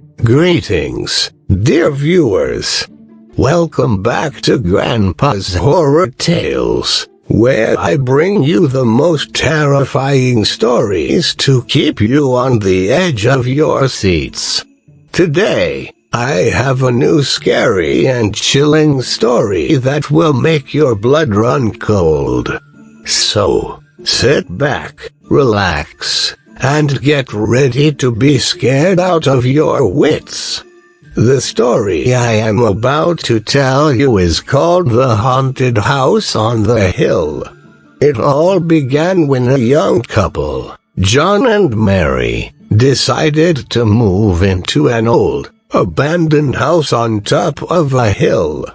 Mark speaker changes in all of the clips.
Speaker 1: Greetings, dear viewers. Welcome back to Grandpa's Horror Tales, where I bring you the most terrifying stories to keep you on the edge of your seats. Today, I have a new scary and chilling story that will make your blood run cold. So, sit back, relax, and get ready to be scared out of your wits. The story I am about to tell you is called The Haunted House on the Hill. It all began when a young couple, John and Mary, decided to move into an old, abandoned house on top of a hill.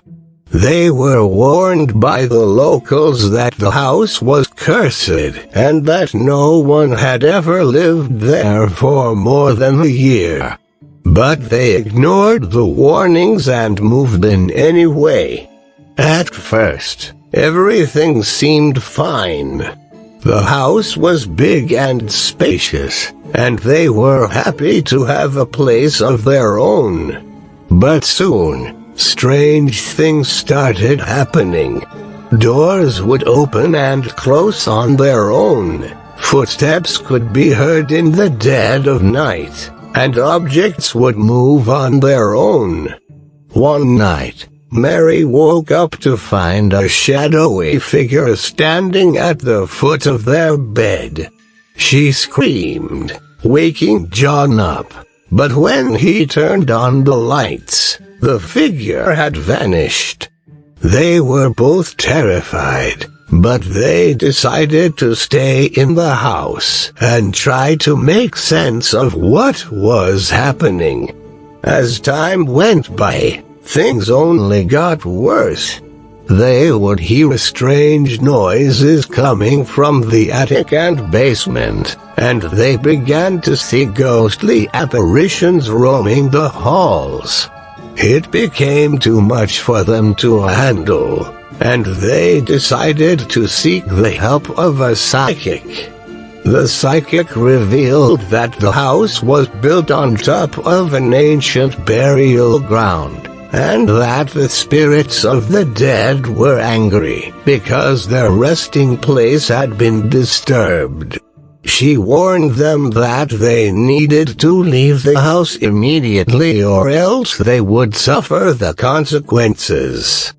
Speaker 1: They were warned by the locals that the house was cursed and that no one had ever lived there for more than a year. But they ignored the warnings and moved in anyway. At first, everything seemed fine. The house was big and spacious, and they were happy to have a place of their own. But soon, strange things started happening. Doors would open and close on their own. Footsteps could be heard in the dead of night, and objects would move on their own. One night, Mary woke up to find a shadowy figure standing at the foot of their bed. She screamed, waking John up, but when he turned on the lights, the figure had vanished. They were both terrified, but they decided to stay in the house and try to make sense of what was happening. As time went by, things only got worse. They would hear strange noises coming from the attic and basement, and they began to see ghostly apparitions roaming the halls. It became too much for them to handle, and they decided to seek the help of a psychic. The psychic revealed that the house was built on top of an ancient burial ground, and that the spirits of the dead were angry because their resting place had been disturbed. She warned them that they needed to leave the house immediately or else they would suffer the consequences.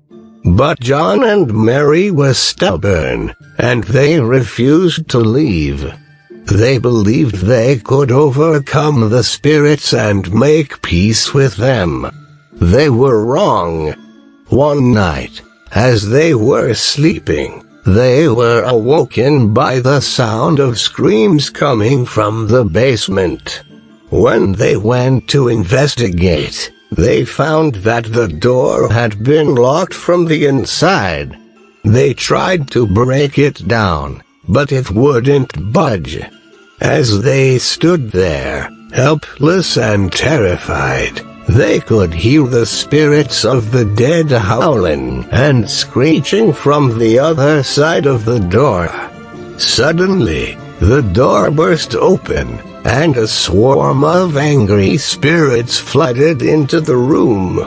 Speaker 1: But John and Mary were stubborn, and they refused to leave. They believed they could overcome the spirits and make peace with them. They were wrong. One night, as they were sleeping, they were awoken by the sound of screams coming from the basement. When they went to investigate, they found that the door had been locked from the inside. They tried to break it down, but it wouldn't budge. As they stood there, helpless and terrified, they could hear the spirits of the dead howling and screeching from the other side of the door. Suddenly, the door burst open, and a swarm of angry spirits flooded into the room.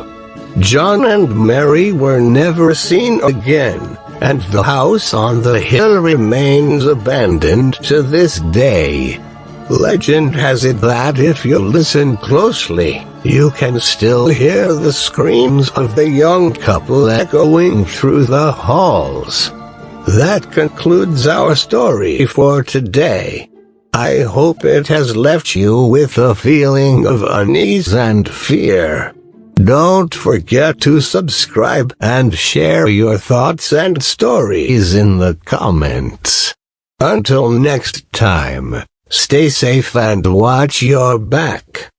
Speaker 1: John and Mary were never seen again, and the house on the hill remains abandoned to this day. Legend has it that if you listen closely, you can still hear the screams of the young couple echoing through the halls. That concludes our story for today. I hope it has left you with a feeling of unease and fear. Don't forget to subscribe and share your thoughts and stories in the comments. Until next time, stay safe and watch your back.